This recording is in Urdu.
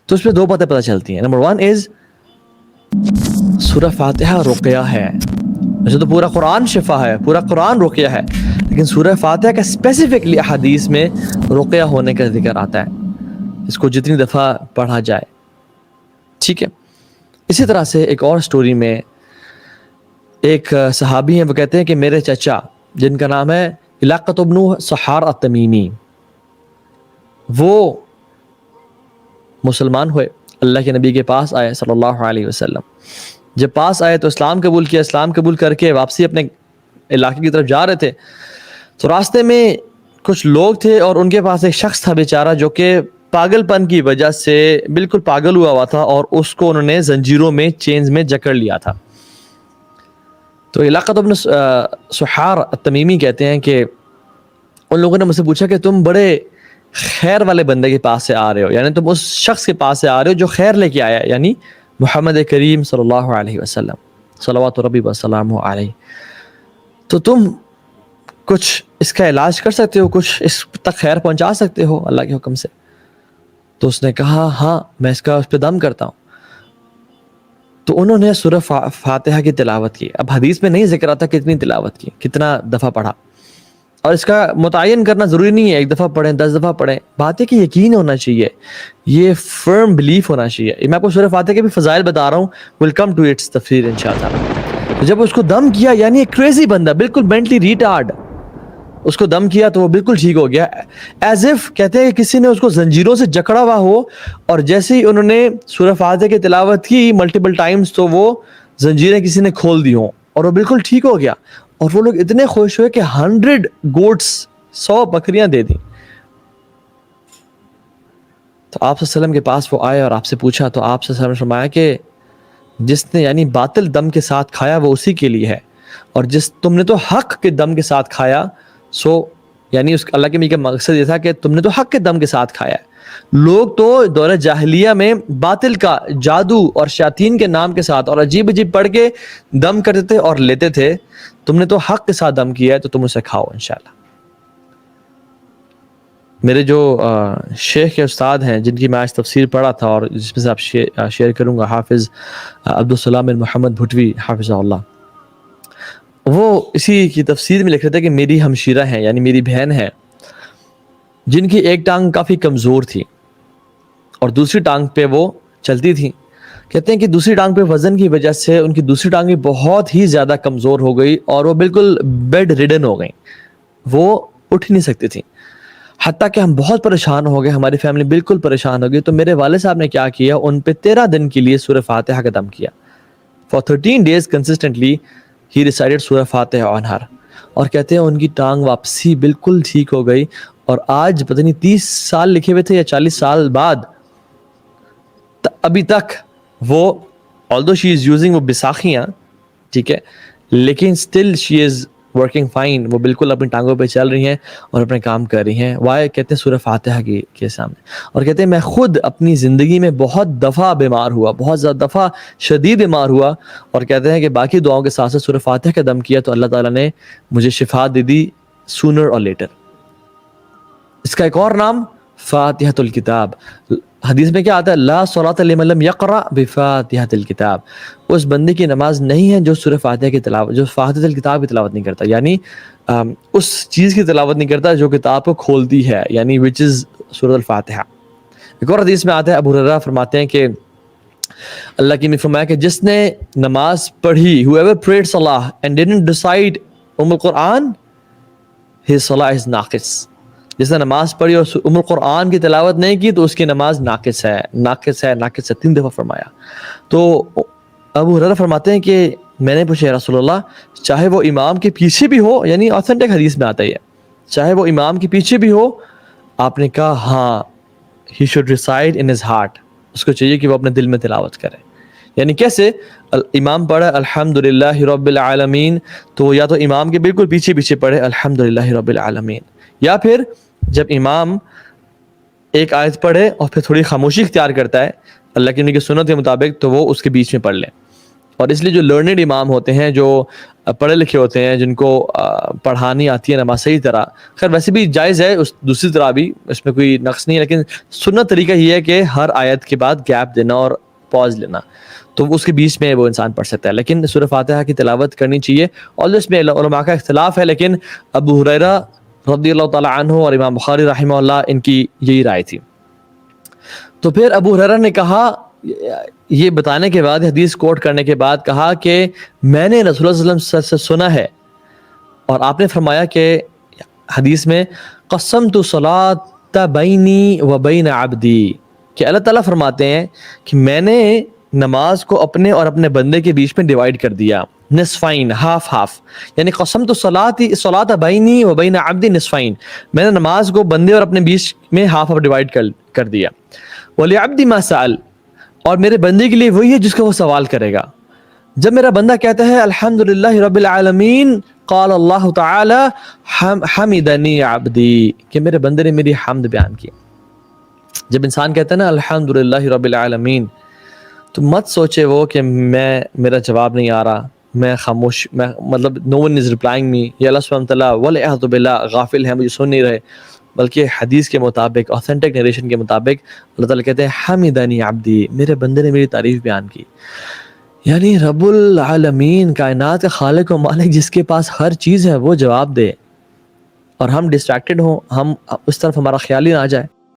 تو اس پہ دو باتیں پتہ چلتی ہیں. نمبر 1 از سورہ فاتحہ رقیہ ہے. ویسے تو پورا قرآن شفا ہے, پورا قرآن رقیہ ہے, لیکن سورہ فاتحہ کا اسپیسیفکلی احادیث میں رقیہ ہونے کا ذکر آتا ہے, اس کو جتنی دفعہ پڑھا جائے. ٹھیک ہے. اسی طرح سے ایک اور سٹوری میں ایک صحابی ہیں, وہ کہتے ہیں کہ میرے چچا جن کا نام ہے علاقۃ بن سحار التمیمی, وہ مسلمان ہوئے, اللہ کے نبی کے پاس آئے صلی اللہ علیہ وسلم. جب پاس آئے تو اسلام قبول کیا. اسلام قبول کر کے واپسی اپنے علاقے کی طرف جا رہے تھے, تو راستے میں کچھ لوگ تھے اور ان کے پاس ایک شخص تھا بیچارہ, جو کہ پاگل پن کی وجہ سے بالکل پاگل ہوا تھا, اور اس کو انہوں نے زنجیروں میں, چینز میں جکڑ لیا تھا. تو علاقۃ ابن سحار التمیمی کہتے ہیں کہ ان لوگوں نے مجھ سے پوچھا کہ تم بڑے خیر والے بندے کے پاس سے آ رہے ہو, یعنی تم اس شخص کے پاس سے آ رہے ہو جو خیر لے کے آیا, یعنی محمد کریم صلی اللہ علیہ وسلم صلوات ربی وسلامہ علیہ. تو تم کچھ اس کا علاج کر سکتے ہو, کچھ اس تک خیر پہنچا سکتے ہو اللہ کے حکم سے؟ تو اس نے کہا ہاں میں اس پہ دم کرتا ہوں. تو انہوں نے سورہ فاتحہ کی تلاوت کی. اب حدیث میں نہیں ذکر آتا کتنی تلاوت کی, کتنا دفعہ پڑھا, اور اس کا متعین کرنا ضروری نہیں ہے 1 دفعہ پڑھیں 10 دفعہ پڑھیں. بات ہے کہ یقین ہونا چاہیے, یہ فرم بلیف ہونا چاہیے. میں آپ کو سورہ فاتحہ کے بھی فضائل بتا رہا ہوں, ویل کم ٹو اٹس تفسیر انشاءاللہ. جب اس کو دم کیا, یعنی ایک کریزی بندہ, بالکل مینٹلی ریٹارڈ, اس کو دم کیا تو وہ بالکل ٹھیک ہو گیا, ایز اف کہتے ہیں کہ کسی نے اس کو زنجیروں سے جکڑا ہوا ہو, اور جیسے ہی انہوں نے سورہ فاتحہ کی تلاوت کی ملٹیپل ٹائمز تو وہ زنجیریں کسی نے کھول دی ہوں, اور وہ بالکل ٹھیک ہو گیا. اور وہ لوگ اتنے خوش ہوئے کہ 100 گوٹس 100 بکریاں دے دیں. تو آپ صلی اللہ علیہ وسلم کے پاس وہ آئے اور آپ سے پوچھا, تو آپ صلی اللہ علیہ وسلم نے فرمایا کہ جس نے یعنی باطل دم کے ساتھ کھایا وہ اسی کے لیے ہے, اور تم نے تو حق کے دم کے ساتھ کھایا, سو یعنی اس اللہ کے نبی کا مقصد یہ تھا کہ تم نے تو حق کے دم کے ساتھ کھایا ہے. لوگ تو دور جاہلیہ میں باطل کا, جادو اور شیاطین کے نام کے ساتھ اور عجیب عجیب پڑھ کے دم کرتے تھے اور لیتے تھے, تم نے تو حق کے ساتھ دم کیا ہے تو تم اسے کھاؤ انشاءاللہ. میرے جو شیخ کے استاد ہیں جن کی میں آج تفسیر پڑھا تھا اور جس میں سے آپ شیئر کروں گا, حافظ عبدالسلام بن محمد بھٹوی حافظہ اللہ, وہ اسی کی تفسیر میں لکھ رہے تھے کہ میری ہمشیرہ ہیں, یعنی میری بہن ہے, جن کی ایک ٹانگ کافی کمزور تھی اور دوسری ٹانگ پہ وہ چلتی تھی. کہتے ہیں کہ دوسری ٹانگ پہ وزن کی وجہ سے ان کی دوسری ٹانگیں بہت ہی زیادہ کمزور ہو گئی اور وہ بالکل بیڈ ریڈن ہو گئیں, وہ اٹھ نہیں سکتی تھیں. حتیٰ کہ ہم بہت پریشان ہو گئے, ہماری فیملی بالکل پریشان ہو گئی. تو میرے والد صاحب نے کیا کیا, ان پہ 13 دن کے لیے سورہ فاتحہ کا دم کیا. For 13 days consistently he recited سورہ فاتحہ on her, اور کہتے ہیں ان کی ٹانگ واپسی بالکل ٹھیک ہو گئی. اور آج پتہ نہیں 30 سال لکھے ہوئے تھے یا 40 سال بعد, ابھی تک وہ although she is using وہ بیساکھیاں, ٹھیک ہے, لیکن still she is working fine, وہ بالکل اپنی ٹانگوں پہ چل رہی ہیں اور اپنے کام کر رہی ہیں. وائے کہتے ہیں سورہ فاتحہ کے سامنے. اور کہتے ہیں میں خود اپنی زندگی میں بہت دفعہ بیمار ہوا, بہت زیادہ دفعہ شدید بیمار ہوا, اور کہتے ہیں کہ باقی دعاؤں کے ساتھ ساتھ سورہ فاتحہ کا دم کیا تو اللہ تعالیٰ نے مجھے شفا دے دی sooner اور later. اس کا ایک اور نام فاتحۃ الکتاب. حدیث میں کیا آتا ہے, لا صلاۃ لمن لم یقرأ بفاتحۃ الکتاب, اس بندے کی نماز نہیں ہے جو سورہ فاتحہ کی تلاوت, جو فاتحۃ الکتاب کی تلاوت نہیں کرتا, یعنی اس چیز کی تلاوت نہیں کرتا جو کتاب کو کھولتی ہے, یعنی which is سورۃ الفاتحہ. ایک اور حدیث میں آتا ہے, ابو ہریرہ فرماتے ہیں کہ اللہ کی نے فرمایا کہ جس نے نماز پڑھی, whoever prayed salah and didn't recite القرآن his salah is ناقص. جس نے نماز پڑھی اور القرآن کی تلاوت نہیں کی تو اس کی نماز ناقص ہے, ناقص ہے, ناقص ہے, 3 دفعہ فرمایا. تو ابو ہریرہ فرماتے ہیں کہ میں نے پوچھا یا رسول اللہ, چاہے وہ امام کے پیچھے بھی ہو, یعنی آتھینٹک حدیث میں آتا ہی ہے, چاہے وہ امام کے پیچھے بھی ہو, آپ نے کہا ہاں, he should recite in his heart, اس کو چاہیے کہ وہ اپنے دل میں تلاوت کرے. یعنی کیسے, امام پڑھے الحمدللہ رب العالمین, تو یا تو امام کے بالکل پیچھے پیچھے پڑھے الحمدللہ رب العالمین, یا پھر جب امام ایک آیت پڑھے اور پھر تھوڑی خاموشی اختیار کرتا ہے اللہ کے نبی کی سنت کے مطابق, تو وہ اس کے بیچ میں پڑھ لیں. اور اس لیے جو لرنڈ امام ہوتے ہیں، جو پڑھے لکھے ہوتے ہیں، جن کو پڑھانی آتی ہے نماز صحیح طرح، خیر ویسے بھی جائز ہے اس دوسری طرح بھی، اس میں کوئی نقص نہیں ہے، لیکن سنت طریقہ یہ ہے کہ ہر آیت کے بعد گیپ دینا اور پاز لینا، تو اس کے بیچ میں وہ انسان پڑھ سکتا ہے. لیکن سورہ فاتحہ کی تلاوت کرنی چاہیے. اور اس میں علماء کا اختلاف ہے، لیکن ابو ہریرہ رضی اللہ تعالیٰ عنہ اور امام بخاری رحمہ اللہ ان کی یہی رائے تھی. تو پھر ابو ہریرہ نے کہا، یہ بتانے کے بعد، حدیث کوٹ کرنے کے بعد کہا کہ میں نے رسول اللہ صلی اللہ علیہ وسلم سے سنا ہے، اور آپ نے فرمایا کہ حدیث میں قسمت الصلاۃ بینی و بین عبدی، کہ اللہ تعالیٰ فرماتے ہیں کہ میں نے نماز کو اپنے اور اپنے بندے کے بیچ میں ڈیوائیڈ کر دیا، نصفین، ہاف، یعنی قسمت الصلاۃ بینی و بین عبدی نصفین، میں نے نماز کو بندے اور اپنے بیچ میں ہاف ڈیوائیڈ کر دیا. وَلِعَبْدِ مَا سَأَلَ، اور میرے بندے کے لیے وہی ہے جس کو وہ سوال کرے گا. جب میرا بندہ کہتا ہے الحمدللہ رب العالمین، قال اللہ تعالی حمدنی عبدی، کہ میرے بندے نے میری حمد بیان کی. جب انسان کہتا ہے نا الحمدللہ رب العالمین، تو مت سوچے وہ کہ میرا جواب نہیں آ رہا، میں خاموش، مطلب no one is replying me، یا اللہ سبحانہ وتعالیٰ والعیاذ باللہ غافل ہے، مجھے سن نہیں رہے. بلکہ حدیث کے مطابق، اوتھینٹک نیریشن کے مطابق، اللہ تعالیٰ کہتے ہیں حمدنی عبدی، میرے بندے نے میری تعریف بیان کی. یعنی رب العالمین، کائنات کا خالق و مالک، جس کے پاس ہر چیز ہے، وہ جواب دے، اور ہم ڈسٹریکٹڈ ہوں، ہم اس طرف ہمارا خیال ہی نہ آ جائے.